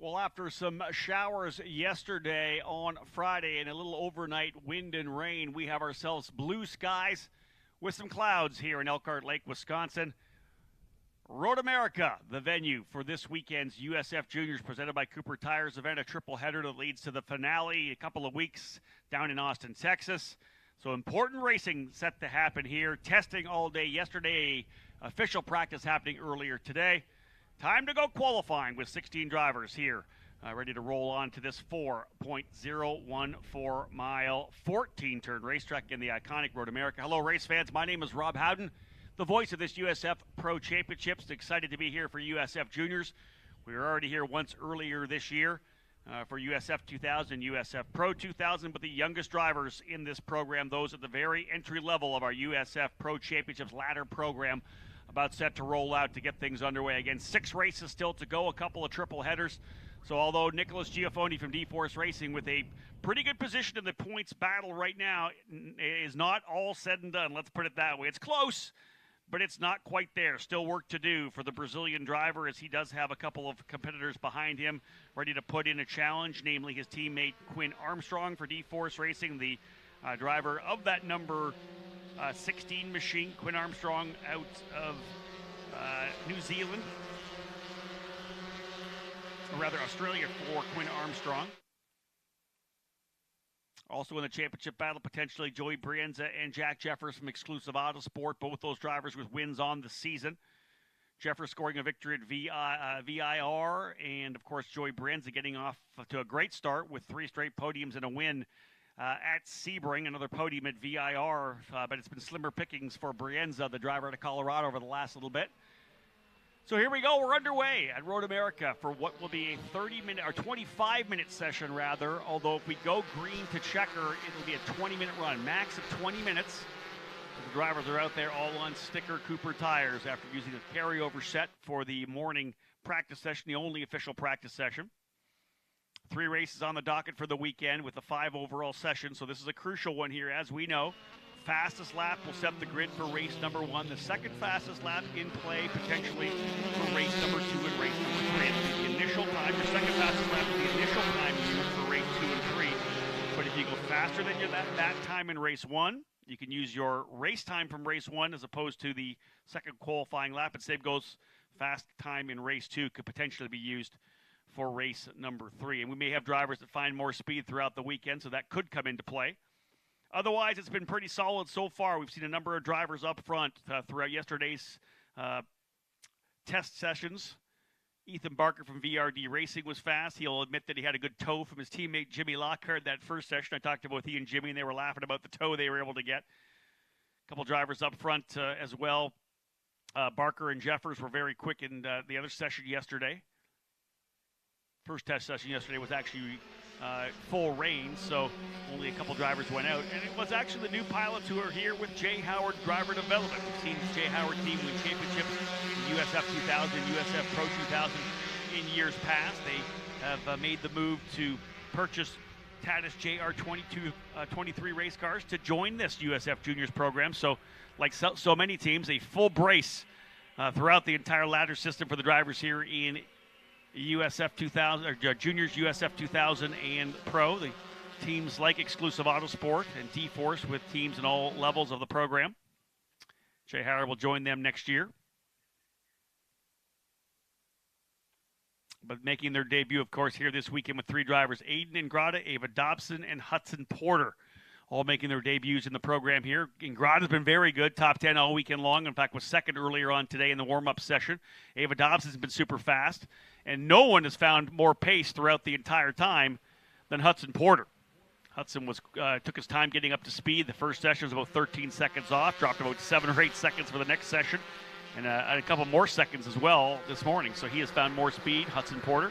Well, after some showers yesterday on Friday and a little overnight wind and rain, we have ourselves blue skies with some clouds here in Elkhart Lake, Wisconsin. Road America, the venue for this weekend's USF Juniors presented by Cooper Tires event, a triple header that leads to the finale a couple of weeks down in Austin, Texas. So important racing set to happen here. Testing all day yesterday, official practice happening earlier today. Time to go qualifying with 16 drivers here, ready to roll on to this 4.014 mile, 14-turn racetrack in the iconic Road America. Hello, race fans. My name is Rob Howden, the voice of this USF Pro Championships. Excited to be here for USF Juniors. We were already here once earlier this year for USF 2000, USF Pro 2000, but the youngest drivers in this program, those at the very entry level of our USF Pro Championships ladder program, about set to roll out to get things underway. Again, 6 races still to go, a couple of triple headers. So although Nicholas Giaffoni from D-Force Racing with a pretty good position in the points battle right now is not all said and done. Let's put it that way. It's close, but it's not quite there. Still work to do for the Brazilian driver, as he does have a couple of competitors behind him ready to put in a challenge, namely his teammate Quinn Armstrong for D-Force Racing, the driver of that number 16 machine. Quinn Armstrong out of New Zealand, or rather Australia for Quinn Armstrong. Also in the championship battle, potentially Joey Brienza and Jack Jeffers from Exclusive Autosport, both those drivers with wins on the season. Jeffers scoring a victory at VIR, and of course Joey Brienza getting off to a great start with 3 straight podiums and a win at Sebring, another podium at VIR, but it's been slimmer pickings for Brienza, the driver out of Colorado, over the last little bit. So here we go. We're underway at Road America for what will be a 30-minute or 25-minute session, rather. Although if we go green to checker, it'll be a 20-minute run, max of 20 minutes. The drivers are out there all on sticker Cooper tires after using a carryover set for the morning practice session, the only official practice session. 3 races on the docket for the weekend with a 5 overall session, so this is a crucial one here. As we know, fastest lap will set the grid for race number 1. The second fastest lap in play potentially for race number 2 and race number 3. It'll be the initial time. Your second fastest lap is the initial time used for race 2 and 3. But if you go faster than that time in race 1, you can use your race time from race 1 as opposed to the second qualifying lap. And same goes, fast time in race 2 could potentially be used for race number 3. And we may have drivers that find more speed throughout the weekend, so that could come into play. Otherwise, it's been pretty solid so far. We've seen a number of drivers up front throughout yesterday's test sessions. Ethan Barker from VRD Racing was fast. He'll admit that he had a good tow from his teammate Jimmy Lockhart that first session. I talked about he and Jimmy, and they were laughing about the tow they were able to get. A couple drivers up front as well. Barker and Jeffers were very quick in the other session yesterday. First test session yesterday was actually full rain, so only a couple drivers went out. And it was actually the new pilots who are here with Jay Howard Driver Development. We've seen Jay Howard team win championships in USF 2000, USF Pro 2000 in years past. They have made the move to purchase Tatis JR 23 race cars to join this USF Juniors program. So like so many teams, a full brace throughout the entire ladder system for the drivers here in USF 2000, or Juniors USF 2000 and Pro. The teams like Exclusive Autosport and D-Force with teams in all levels of the program. Jay Howard will join them next year. But making their debut, of course, here this weekend with 3 drivers, Aiden Ingrata, Ava Dobson, and Hudson Porter, all making their debuts in the program here. Ingrata's been very good, top 10 all weekend long. In fact, was second earlier on today in the warm-up session. Ava Dobson's been super fast. And no one has found more pace throughout the entire time than Hudson Porter. Hudson took his time getting up to speed. The first session was about 13 seconds off, dropped about 7 or 8 seconds for the next session, and a couple more seconds as well this morning. So he has found more speed, Hudson Porter.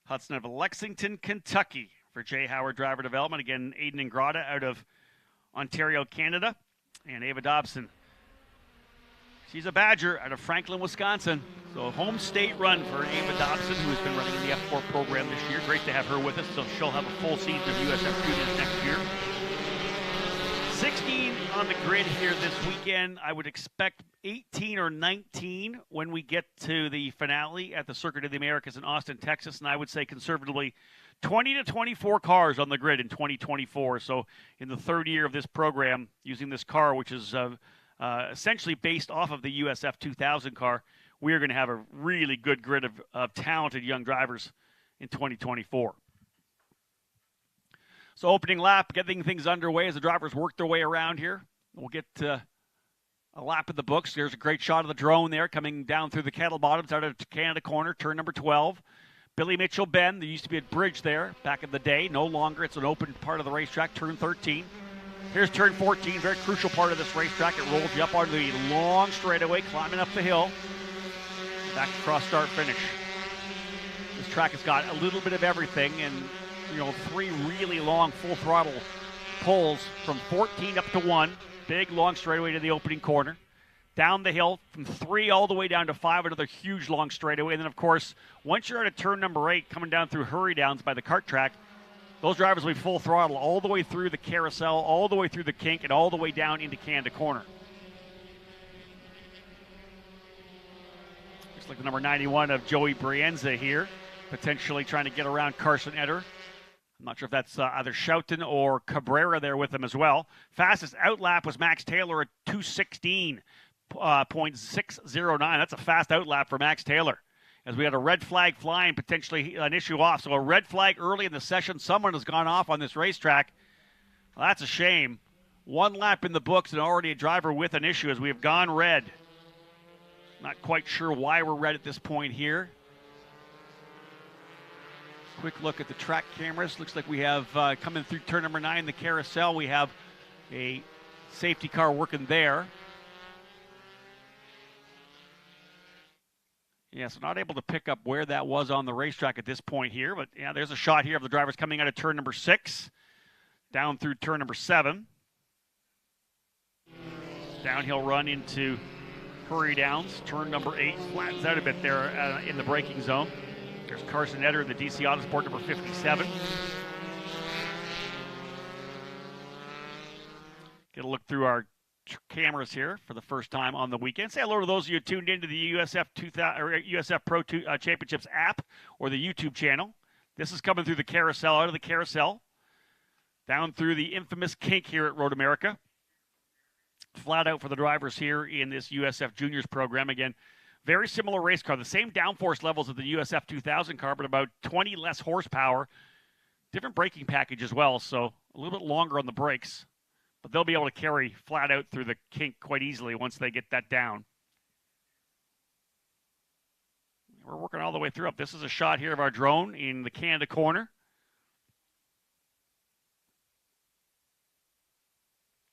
Hudson of Lexington, Kentucky for Jay Howard Driver Development. Again, Aiden Ingrata out of Ontario, Canada, and Ava Dobson. She's a Badger out of Franklin, Wisconsin. So a home state run for Ava Dobson, who's been running in the F4 program this year. Great to have her with us. So she'll have a full season of USF Juniors next year. 16 on the grid here this weekend. I would expect 18 or 19 when we get to the finale at the Circuit of the Americas in Austin, Texas. And I would say conservatively 20 to 24 cars on the grid in 2024. So in the third year of this program, using this car, which is essentially based off of the USF 2000 car, we are going to have a really good grid of talented young drivers in 2024. So opening lap, getting things underway as the drivers work their way around here. We'll get a lap in the books. There's a great shot of the drone there coming down through the kettle bottoms out of Canada corner, turn number 12. Billy Mitchell Bend, there used to be a bridge there back in the day. No longer. It's an open part of the racetrack, turn 13. Here's turn 14, very crucial part of this racetrack. It rolls you up onto the long straightaway, climbing up the hill. Back across start finish. This track has got a little bit of everything, and three really long full throttle pulls from 14 up to 1. Big long straightaway to the opening corner. Down the hill from 3 all the way down to 5, another huge long straightaway. And then, of course, once you're at a turn number 8, coming down through hurry downs by the kart track, those drivers will be full throttle all the way through the carousel, all the way through the kink, and all the way down into Canada corner. Looks like the number 91 of Joey Brienza here, potentially trying to get around Carson Etter. I'm not sure if that's either Schouten or Cabrera there with him as well. Fastest outlap was Max Taylor at 2:16.609. That's a fast outlap for Max Taylor. As we had a red flag flying, potentially an issue off. So a red flag early in the session. Someone has gone off on this racetrack. Well, that's a shame. 1 lap in the books and already a driver with an issue as we have gone red. Not quite sure why we're red at this point here. Quick look at the track cameras. Looks like we have coming through turn number 9, the carousel. We have a safety car working there. Yeah, so not able to pick up where that was on the racetrack at this point here. But, yeah, there's a shot here of the drivers coming out of turn number 6, down through turn number 7. Downhill run into hurry downs. Turn number 8 flattens out a bit there in the braking zone. There's Carson Etter in the DC Autosport number 57. Get a look through our cameras here for the first time on the weekend. Say hello to those of you tuned into the USF Pro Championships app or the YouTube channel. This is coming through the carousel, out of the carousel, down through the infamous kink here at Road America. Flat out for the drivers here in this USF Juniors program. Again, very similar race car, the same downforce levels of the USF 2000 car, but about 20 less horsepower. Different braking package as well, so a little bit longer on the brakes. But they'll be able to carry flat out through the kink quite easily once they get that down. We're working all the way through up. This is a shot here of our drone in the Canada corner.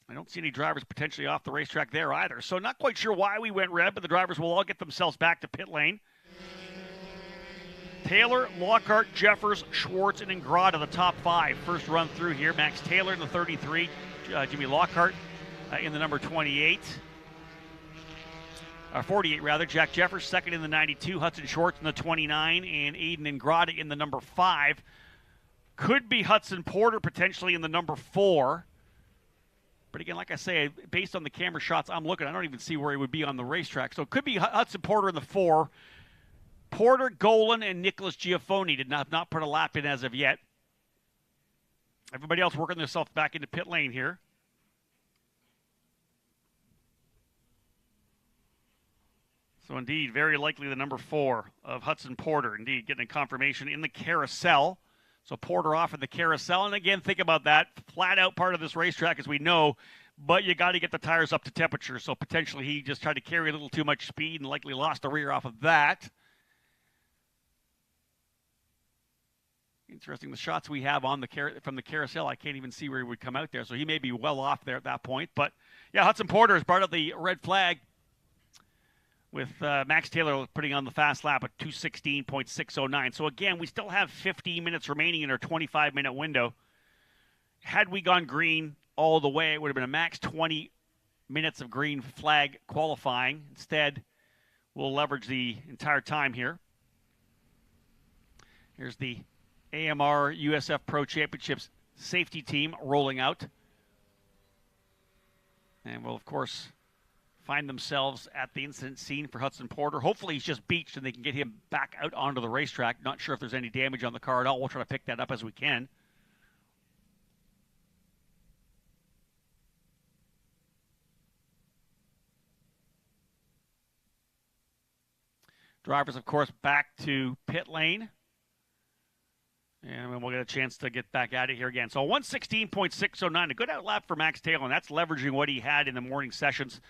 I don't see any drivers potentially off the racetrack there either. So not quite sure why we went red, but the drivers will all get themselves back to pit lane. Taylor, Lockhart, Jeffers, Schwartz, and Ingrata, the top 5. First run through here. Max Taylor in the 33. Jimmy Lockhart in the number 28. 48 rather. Jack Jeffers second in the 92. Hudson Schwartz in the 29. And Aiden Ingrata in the number 5. Could be Hudson Porter potentially in the number 4. But again, like I say, based on the camera shots I'm looking, I don't even see where he would be on the racetrack. So it could be Hudson Porter in the 4. Porter, Golan, and Nicholas Giafoni did not put a lap in as of yet. Everybody else working themselves back into pit lane here. So indeed, very likely the number 4 of Hudson Porter. Indeed, getting a confirmation in the carousel. So Porter off in the carousel. And again, think about that. Flat out part of this racetrack, as we know, but you got to get the tires up to temperature. So potentially he just tried to carry a little too much speed and likely lost the rear off of that. Interesting, the shots we have on from the carousel, I can't even see where he would come out there. So he may be well off there at that point. But, yeah, Hudson Porter has brought up the red flag with Max Taylor putting on the fast lap at 2:16.609. So, again, we still have 15 minutes remaining in our 25-minute window. Had we gone green all the way, it would have been a max 20 minutes of green flag qualifying. Instead, we'll leverage the entire time here. Here's the AMR USF Pro Championships safety team rolling out. And will, of course, find themselves at the incident scene for Hudson Porter. Hopefully he's just beached and they can get him back out onto the racetrack. Not sure if there's any damage on the car at all. We'll try to pick that up as we can. Drivers, of course, back to pit lane. And we'll get a chance to get back at it here again. So 116.609, a good outlap for Max Taylor, and that's leveraging what he had in the morning sessions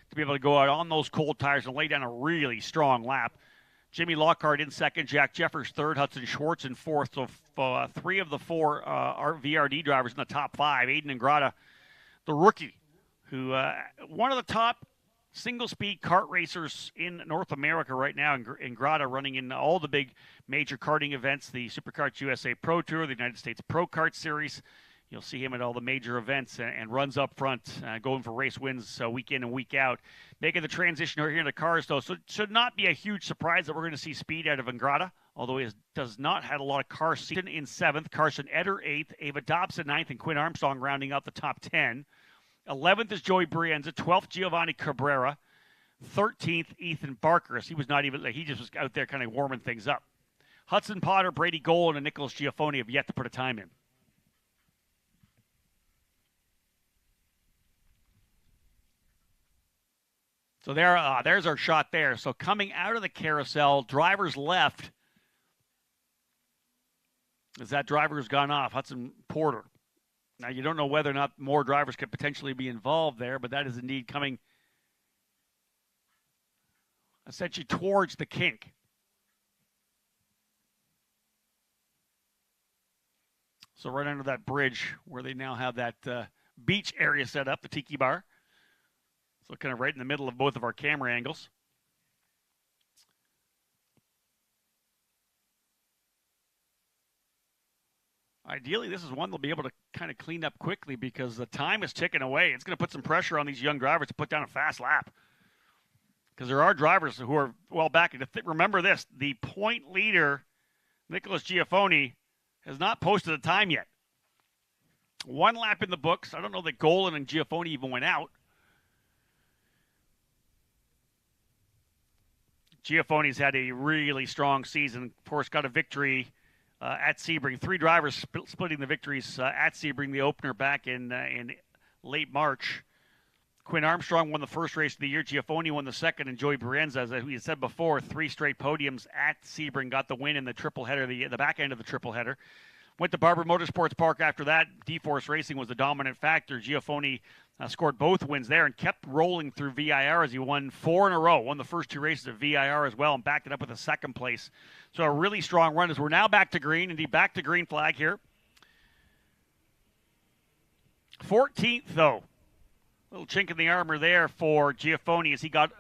to be able to go out on those cold tires and lay down a really strong lap. Jimmy Lockhart in second, Jack Jeffers third, Hudson Schwartz in fourth. So three of the four VRD drivers in the top five. Aiden Ingrata, the rookie, who one of the top single-speed kart racers in North America right now. Ingrata running in all the big major karting events, the Superkarts USA Pro Tour, the United States Pro Kart Series. You'll see him at all the major events and runs up front, going for race wins week in and week out. Making the transition here into cars, though, so it should not be a huge surprise that we're going to see speed out of Ingrata, although he does not have a lot of car season in seventh. Carson Eder eighth, Ava Dobson ninth, and Quinn Armstrong rounding out the top 10. 11th is Joey Brienza, 12th Giovanni Cabrera, 13th Ethan Barker. He was not even, he just was out there kind of warming things up. Hudson Potter, Brady Golan, and Nicholas Giafoni have yet to put a time in. So there's our shot there. So coming out of the carousel, drivers left as that driver has gone off, Hudson Porter. Now, you don't know whether or not more drivers could potentially be involved there, but that is indeed coming essentially towards the kink. So right under that bridge where they now have that beach area set up, the tiki bar. So kind of right in the middle of both of our camera angles. Ideally, this is one they'll be able to kind of clean up quickly because the time is ticking away. It's going to put some pressure on these young drivers to put down a fast lap. Because there are drivers who are well back. Remember this, the point leader, Nicholas Giafoni, has not posted a time yet. One lap in the books. I don't know that Golan and Giafoni even went out. Giafoni's had a really strong season. Of course, got a victory at Sebring. Three drivers splitting the victories at Sebring, the opener back in late March. Quinn Armstrong won the first race of the year. Giafoni won the second, and Joey Brienza, as we said before, three straight podiums at Sebring, got the win in the triple header, the back end of the triple header. Went to Barber Motorsports Park after that. D-Force Racing was the dominant factor. Giafoni scored both wins there and kept rolling through VIR as he won four in a row. Won the first two races of VIR as well and backed it up with a second place. So a really strong run as we're now back to green. Indeed, back to green flag here. 14th, though. Little chink in the armor there for Giafoni as he got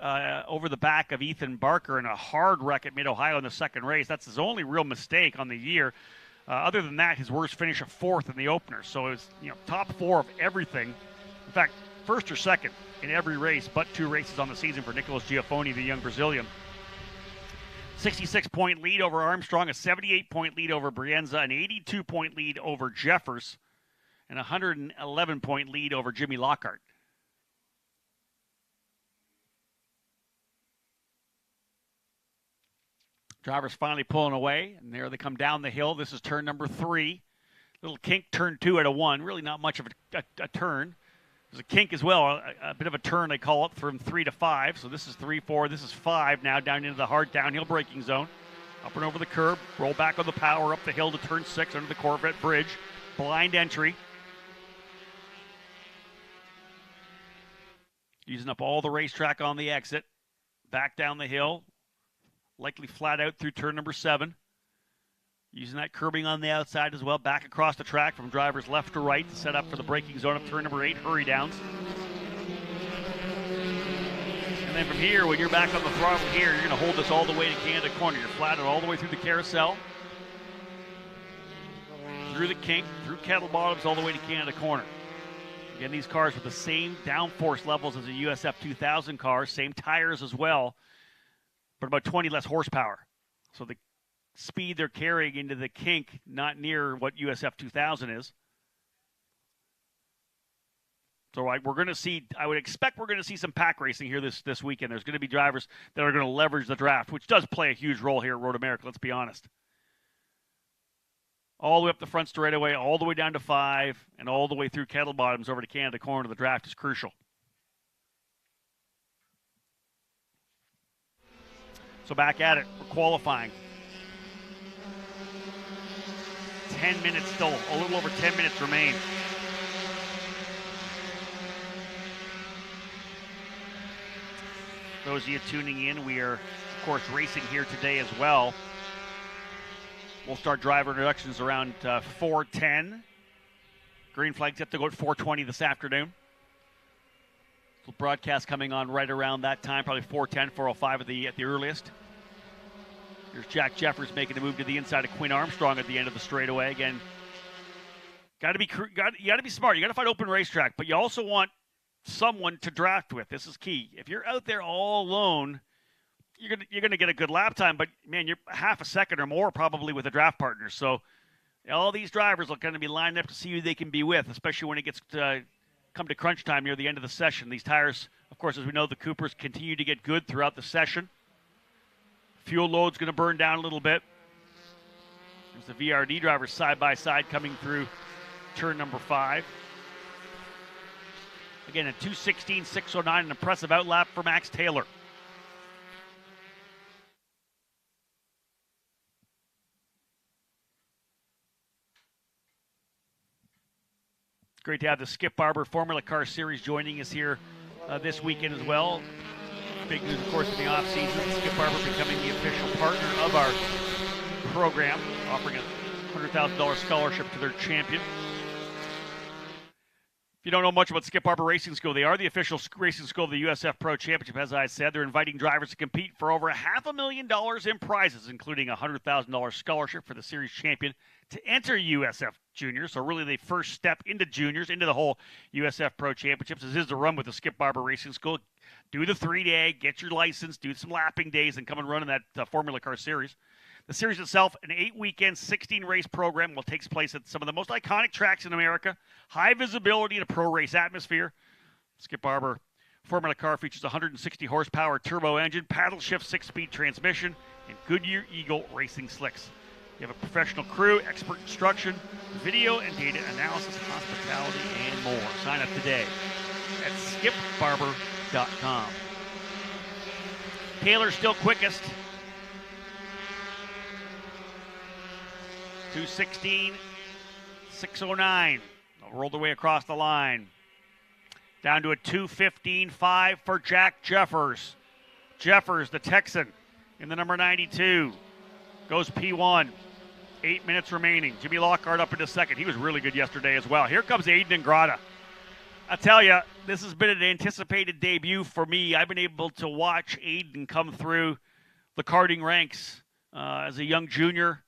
over the back of Ethan Barker in a hard wreck at Mid-Ohio in the second race. That's his only real mistake on the year. Other than that, his worst finish of fourth in the opener. So it was, top four of everything. In fact, first or second in every race, but two races on the season for Nicholas Giafoni, the young Brazilian. 66-point lead over Armstrong, a 78-point lead over Brienza, an 82-point lead over Jeffers, and a 111-point lead over Jimmy Lockhart. Drivers finally pulling away, and there they come down the hill. This is turn number 3. Little kink, turn 2 out of 1. Really not much of a turn. There's a kink as well, a bit of a turn, they call it, from 3 to 5. So this is 3, 4, this is 5 now, down into the hard downhill braking zone. Up and over the curb, roll back on the power, up the hill to turn 6 under the Corvette Bridge. Blind entry. Using up all the racetrack on the exit. Back down the hill. Likely flat out through turn number 7. Using that curbing on the outside as well. Back across the track from drivers left to right to set up for the braking zone of turn number 8, hurry downs. And then from here, when you're back on the throttle here, you're going to hold this all the way to Canada Corner. You're flat out all the way through the carousel. Through the kink, through Kettle Bottoms, all the way to Canada Corner. Again, these cars with the same downforce levels as a USF 2000 car, same tires as well, but about 20 less horsepower. So the speed they're carrying into the kink, not near what USF 2000 is. So we're going to see. I would expect we're going to see some pack racing here this weekend. There's going to be drivers that are going to leverage the draft, which does play a huge role here at Road America. Let's be honest. All the way up the front straightaway, all the way down to 5, and all the way through Kettle Bottoms over to Canada Corner. The draft is crucial. So back at it. We're qualifying. 10 minutes still. A little over 10 minutes remain. Those of you tuning in, we are, of course, racing here today as well. We'll start driver introductions around 4:10. Green flags have to go at 4:20 this afternoon. So broadcast coming on right around that time, probably 4:10, 4:05 at the earliest. Here's Jack Jeffers making a move to the inside of Quinn Armstrong at the end of the straightaway. Again, you got to be smart. You got to find open racetrack, but you also want someone to draft with. This is key. If you're out there all alone, you're gonna get a good lap time, but man, you're half a second or more probably with a draft partner. So all these drivers are going to be lined up to see who they can be with, especially when it gets come to crunch time near the end of the session. These tires, of course, as we know, the Coopers continue to get good throughout the session. Fuel load's going to burn down a little bit. There's the VRD drivers side by side coming through turn number 5. Again, a 2:16.609, an impressive outlap for Max Taylor. Great to have the Skip Barber Formula Car Series joining us here this weekend as well. Big news, of course, in the offseason. Skip Barber becoming the official partner of our program, offering a $100,000 scholarship to their champion. If you don't know much about Skip Barber Racing School, they are the official racing school of the USF Pro Championship. As I said, they're inviting drivers to compete for over $500,000 in prizes, including a $100,000 scholarship for the series champion to enter USF Juniors. So really the first step into juniors, into the whole USF Pro Championships. This is the run with the Skip Barber Racing School. Do the 3-day, get your license, do some lapping days, and come and run in that Formula Car Series. The series itself, an 8-weekend, 16-race program, will take place at some of the most iconic tracks in America. High visibility and a pro race atmosphere. Skip Barber Formula Car features a 160 horsepower turbo engine, paddle shift 6-speed transmission, and Goodyear Eagle racing slicks. You have a professional crew, expert instruction, video and data analysis, hospitality, and more. Sign up today at skipbarber.com. Taylor still quickest. 2:16.609. Rolled away across the line. Down to a 2:15.5 for Jack Jeffers. Jeffers, the Texan, in the number 92. Goes P1. 8 minutes remaining. Jimmy Lockhart up into second. He was really good yesterday as well. Here comes Aiden Ingrata. I tell you, this has been an anticipated debut for me. I've been able to watch Aiden come through the karting ranks as a young junior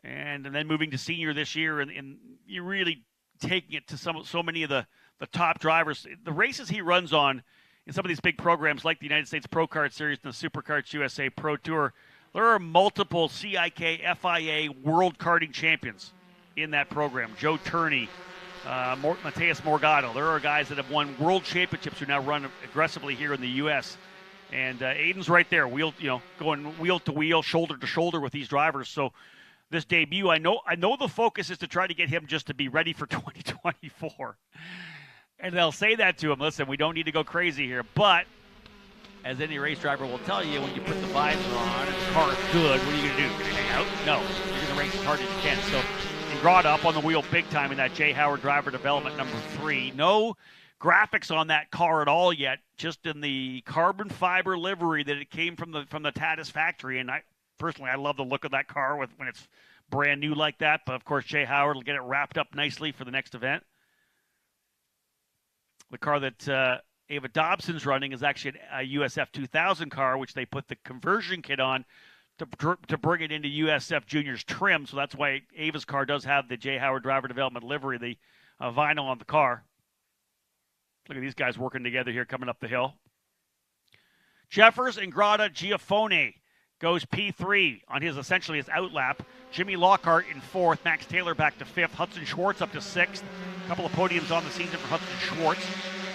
and then moving to senior this year. And you're really taking it to so many of the top drivers. The races he runs on in some of these big programs like the United States Pro Kart Series and the Superkarts USA Pro Tour, there are multiple CIK, FIA World Karting Champions in that program. Joe Turney, Mateus Morgado. There are guys that have won World Championships who now run aggressively here in the U.S. And Aiden's right there, going wheel to wheel, shoulder to shoulder with these drivers. So this debut, I know the focus is to try to get him just to be ready for 2024. And they'll say that to him. Listen, we don't need to go crazy here, but as any race driver will tell you, when you put the visor on and the car is good, what are you going to do? You're going to hang out? No. You're going to race as hard as you can. So Ingrata up on the wheel big time in that Jay Howard driver development number 3. No graphics on that car at all yet, just in the carbon fiber livery that it came from the Tatis factory. And I love the look of that car when it's brand new like that. But, of course, Jay Howard will get it wrapped up nicely for the next event. The car that Ava Dobson's running is actually a USF 2000 car, which they put the conversion kit on to bring it into USF Juniors trim. So that's why Ava's car does have the Jay Howard driver development livery, the vinyl on the car. Look at these guys working together here coming up the hill. Jeffers, Ingrata, Giafone goes P3 on essentially his outlap. Jimmy Lockhart in 4th. Max Taylor back to 5th. Hudson Schwartz up to 6th. A couple of podiums on the season for Hudson Schwartz.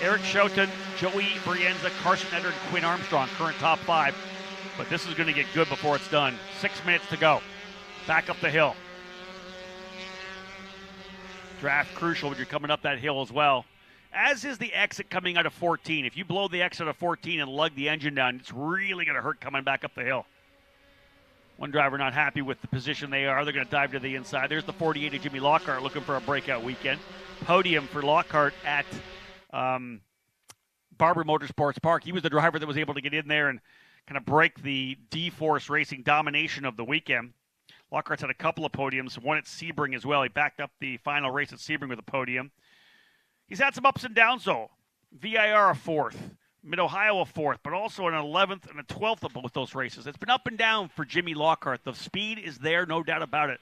Eric Schouten, Joey Brienza, Carson Eder, and Quinn Armstrong, current top 5. But this is going to get good before it's done. 6 minutes to go. Back up the hill. Draft crucial when you're coming up that hill as well. As is the exit coming out of 14. If you blow the exit of 14 and lug the engine down, it's really going to hurt coming back up the hill. One driver not happy with the position they are. They're going to dive to the inside. There's the 48 of Jimmy Lockhart looking for a breakout weekend. Podium for Lockhart at Barber Motorsports Park. He was the driver that was able to get in there and kind of break the D-Force Racing domination of the weekend. Lockhart's had a couple of podiums, one at Sebring as well. He backed up the final race at Sebring with a podium. He's had some ups and downs, though. VIR a 4th, Mid-Ohio a 4th, but also an 11th and a 12th of both those races. It's been up and down for Jimmy Lockhart. The speed is there, no doubt about it.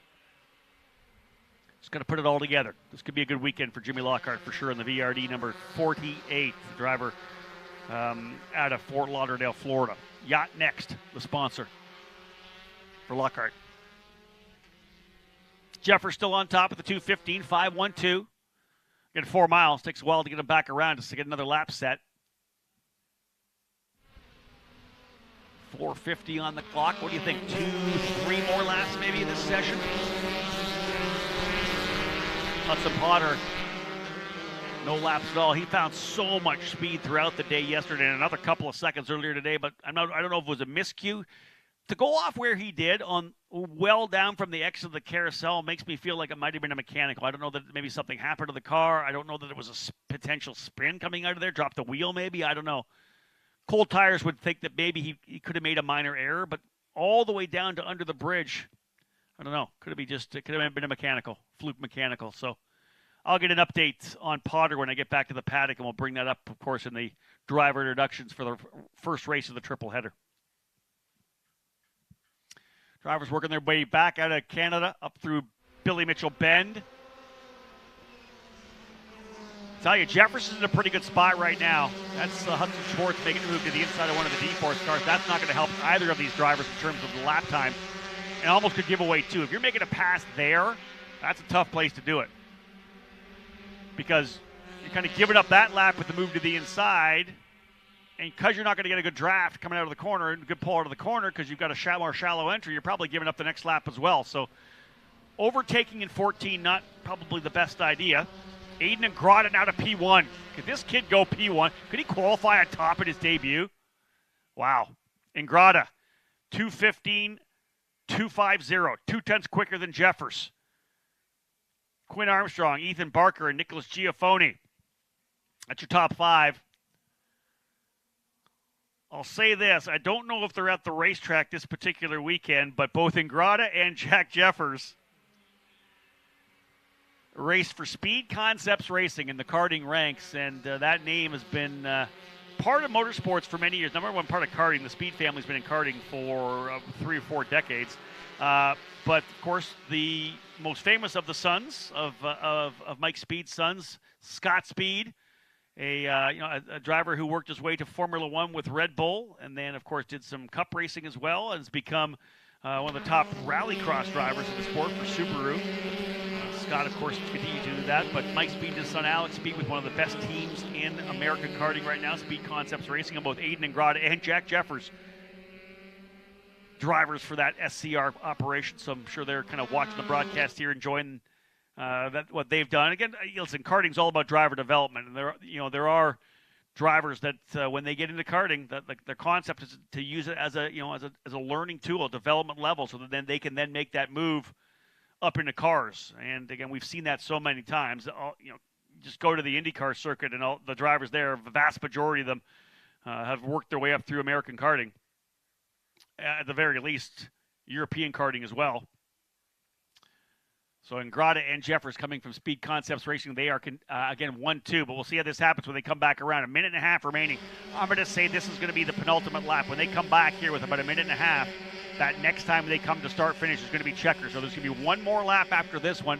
Just going to put it all together. This could be a good weekend for Jimmy Lockhart for sure in the VRD number 48, the driver out of Fort Lauderdale, Florida. Yacht Next, the sponsor for Lockhart. Jeffers still on top of the 215, 5-1-2. Get 4 miles. Takes a while to get him back around just to get another lap set. 4:50 on the clock. What do you think? 2-3 more laps maybe in this session? Hudson Potter, no laps at all. He found so much speed throughout the day yesterday and another couple of seconds earlier today, but I don't know if it was a miscue. To go off where he did on well down from the exit of the carousel makes me feel like it might have been a mechanical. I don't know that maybe something happened to the car. I don't know that it was a potential spin coming out of there. Dropped the wheel maybe. I don't know. Cold tires would think that maybe he could have made a minor error, but all the way down to under the bridge, I don't know. Could have been a mechanical, fluke mechanical. So I'll get an update on Potter when I get back to the paddock, and we'll bring that up, of course, in the driver introductions for the first race of the triple header. Drivers working their way back out of Canada up through Billy Mitchell Bend. Tell you, Jefferson's in a pretty good spot right now. That's Hudson Schwartz making a move to the inside of one of the D-Force cars. That's not going to help either of these drivers in terms of the lap time. And almost could give away two. If you're making a pass there, that's a tough place to do it. Because you're kind of giving up that lap with the move to the inside. And because you're not going to get a good draft coming out of the corner, and a good pull out of the corner because you've got a more shallow entry, you're probably giving up the next lap as well. So overtaking in 14, not probably the best idea. Aiden Ingrata now to P1. Could this kid go P1? Could he qualify on top at his debut? Wow. Ingrata, 2:15, 2:50, 2/10 quicker than Jeffers. Quinn Armstrong, Ethan Barker, and Nicholas Giaffoni. That's your top 5. I'll say this. I don't know if they're at the racetrack this particular weekend, but both Ingrata and Jack Jeffers raced for Speed Concepts Racing in the karting ranks, and that name has been part of motorsports for many years. Number one part of karting. The Speed family's been in karting for 3 or 4 decades. But, of course, the most famous of the sons of Mike Speed's sons, Scott Speed, a driver who worked his way to Formula One with Red Bull, and then, of course, did some cup racing as well, and has become one of the top rallycross drivers in the sport for Subaru. Scott, of course, continues to do that, but Mike Speed and his son Alex Speed with one of the best teams in American karting right now, Speed Concepts Racing, and both Aiden Ingrata and Jack Jeffers drivers for that SCR operation. So I'm sure they're kind of watching the broadcast here, enjoying what they've done. Again, listen, karting's all about driver development, and there are drivers that when they get into karting, that their concept is to use it as a learning tool, a development level, so that then they can then make that move up into cars. And again, we've seen that so many times. Just go to the IndyCar circuit, and all the drivers there, the vast majority of them have worked their way up through American karting. At the very least, European karting as well. So Ingrata and Jeffers coming from Speed Concepts Racing. They are, again, 1-2, but we'll see how this happens when they come back around. 1.5 minutes remaining. I'm going to say this is going to be the penultimate lap. When they come back here with about 1.5 minutes, that next time they come to start-finish is going to be checkers. So there's going to be one more lap after this one.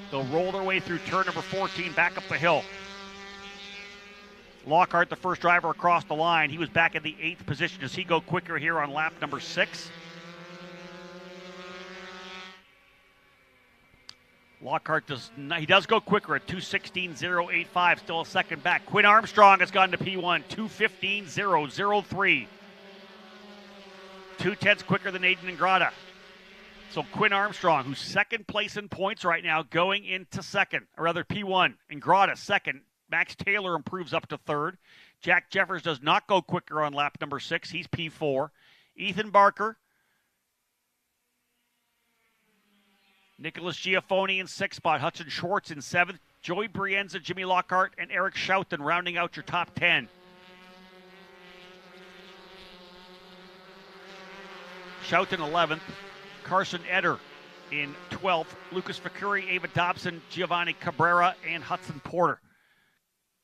They'll roll their way through turn number 14, back up the hill. Lockhart, the first driver across the line. He was back in the 8th position. Does he go quicker here on lap number 6? Lockhart does go quicker at 2:16.085, still a second back. Quinn Armstrong has gone to P1, 2:15.003. 2/10 quicker than Aiden Ingrata. So Quinn Armstrong, who's second place in points right now, going into second, or rather P1. Ingrata second. Max Taylor improves up to third. Jack Jeffers does not go quicker on lap number 6. He's P4. Ethan Barker, Nicholas Giafoni in 6th spot. Hudson Schwartz in 7th. Joey Brienza, Jimmy Lockhart, and Eric Schouten rounding out your top 10. Schouten 11th. Carson Eder in 12th. Lucas Facuri, Ava Dobson, Giovanni Cabrera, and Hudson Porter.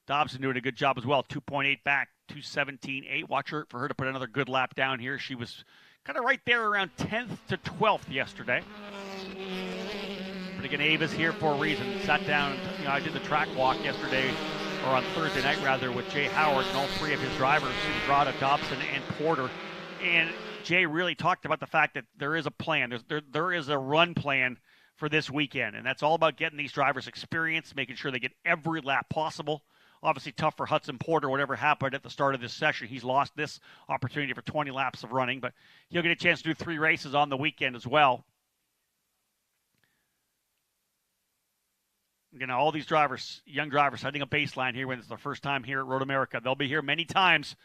Dobson doing a good job as well. 2.8 back, 2:17.8. Watch for her to put another good lap down here. She was kind of right there around 10th to 12th yesterday. But again, Ava's here for a reason. Sat down, I did the track walk yesterday, or on Thursday night rather, with Jay Howard and all three of his drivers, Ingrata, Dobson, and Porter. And Jay really talked about the fact that there is a plan. There is a run plan for this weekend, and that's all about getting these drivers experience, making sure they get every lap possible. Obviously tough for Hudson Porter, whatever happened at the start of this session. He's lost this opportunity for 20 laps of running, but he'll get a chance to do 3 races on the weekend as well. All these drivers, young drivers, setting a baseline here when it's their first time here at Road America. They'll be here many times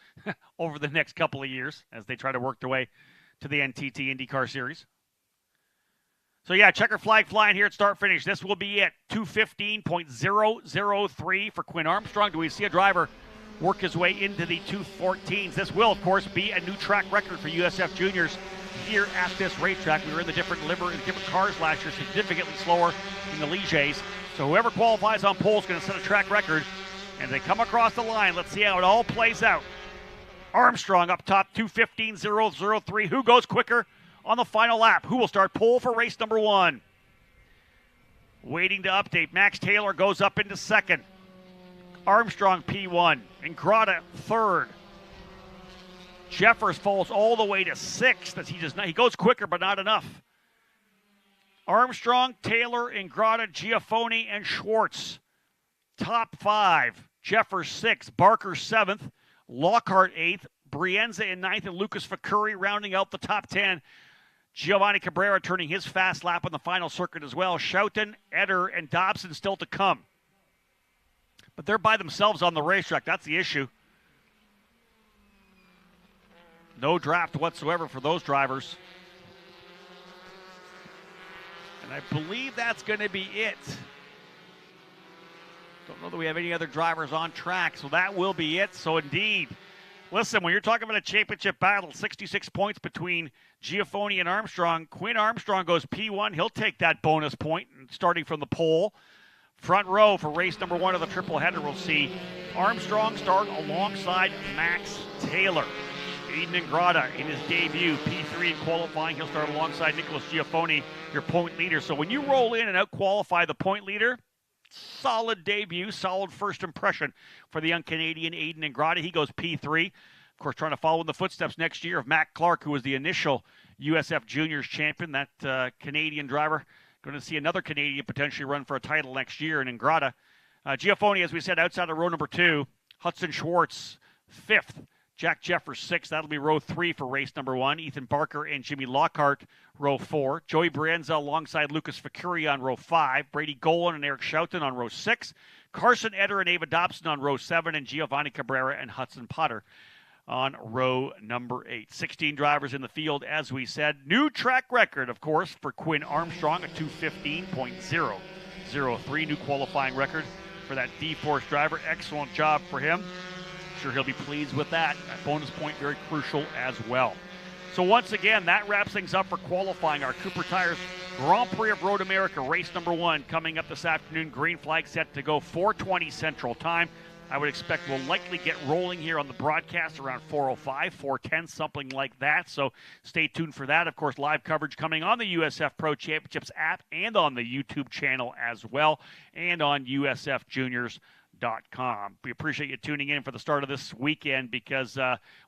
over the next couple of years as they try to work their way to the NTT IndyCar Series. So, checker flag flying here at start-finish. This will be it. 2:15.003 for Quinn Armstrong. Do we see a driver work his way into the 2:14s? This will, of course, be a new track record for USF Juniors here at this racetrack. We were in the different cars last year, significantly slower in the Ligiers. So whoever qualifies on pole is going to set a track record. And they come across the line. Let's see how it all plays out. Armstrong up top, 2:15.003. Who goes quicker on the final lap? Who will start pole for race number 1? Waiting to update. Max Taylor goes up into second. Armstrong P1. Ingrata third. Jeffers falls all the way to 6th as he goes quicker, but not enough. Armstrong, Taylor, Ingrata, Giafoni, and Schwartz. Top 5. Jeffers 6th. Barker 7th. Lockhart 8th. Brienza in 9th, and Lucas Facuri rounding out the top 10. Giovanni Cabrera turning his fast lap on the final circuit as well. Schouten, Eder, and Dobson still to come. But they're by themselves on the racetrack. That's the issue. No draft whatsoever for those drivers. And I believe that's going to be it. Don't know that we have any other drivers on track, so that will be it. So indeed, listen, when you're talking about a championship battle, 66 points between Giafoni and Armstrong. Quinn Armstrong goes P1. He'll take that bonus point, starting from the pole. Front row for race number 1 of the triple header. We'll see Armstrong start alongside Max Taylor. Aiden Ingrata in his debut, P3 in qualifying. He'll start alongside Nicholas Giafoni, your point leader. So when you roll in and out-qualify the point leader, solid debut, solid first impression for the young Canadian Aiden Ingrata. He goes P3. Of course, trying to follow in the footsteps next year of Matt Clark, who was the initial USF Juniors champion. That Canadian driver going to see another Canadian potentially run for a title next year in Ingrata. Giafoni, as we said, outside of row number 2. Hudson Schwartz, 5th. Jack Jeffers, 6th. That'll be row 3 for race number 1. Ethan Barker and Jimmy Lockhart, row 4. Joey Brienza alongside Lucas Facuri on row 5. Brady Golan and Eric Schouten on row 6. Carson Eder and Ava Dobson on row 7. And Giovanni Cabrera and Hudson Potter on row number 8. 16 drivers in the field, as we said. New track record, of course, for Quinn Armstrong, a 2:15.003. New qualifying record for that D-Force driver. Excellent job for him. Sure he'll be pleased with that. That bonus point very crucial as well. So once again, that wraps things up for qualifying. Our Cooper Tires Grand Prix of Road America, race number 1, coming up this afternoon. Green flag set to go 4:20 Central Time. I would expect we'll likely get rolling here on the broadcast around 4:05, 4:10, something like that. So stay tuned for that. Of course, live coverage coming on the USF Pro Championships app and on the YouTube channel as well, and on USFJuniors.com. We appreciate you tuning in for the start of this weekend because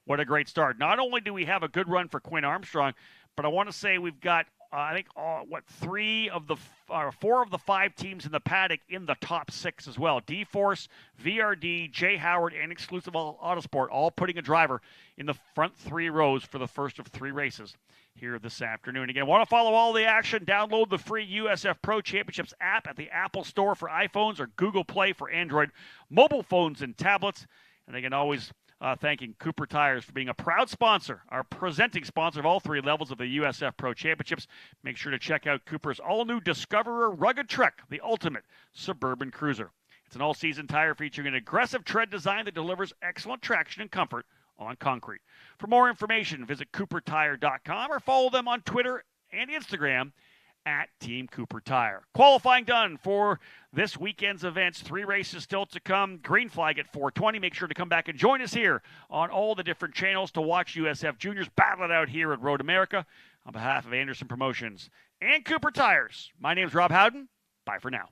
what a great start. Not only do we have a good run for Quinn Armstrong, but I want to say we've got I think, four of the five teams in the paddock in the top six as well. D-Force, VRD, Jay Howard, and Exclusive Autosport all putting a driver in the front three rows for the first of three races here this afternoon. Again, want to follow all the action? Download the free USF Pro Championships app at the Apple Store for iPhones or Google Play for Android mobile phones and tablets. And they can always thanking Cooper Tires for being a proud sponsor, our presenting sponsor of all three levels of the USF Pro Championships. Make sure to check out Cooper's all-new Discoverer Rugged Trek, the ultimate suburban cruiser. It's an all-season tire featuring an aggressive tread design that delivers excellent traction and comfort on concrete. For more information, visit coopertire.com or follow them on Twitter and Instagram at Team Cooper Tire. Qualifying done for this weekend's events. 3 races still to come. Green flag at 4:20. Make sure to come back and join us here on all the different channels to watch USF Juniors battle it out here at Road America. On behalf of Anderson Promotions and Cooper Tires, my name is Rob Howden. Bye for now.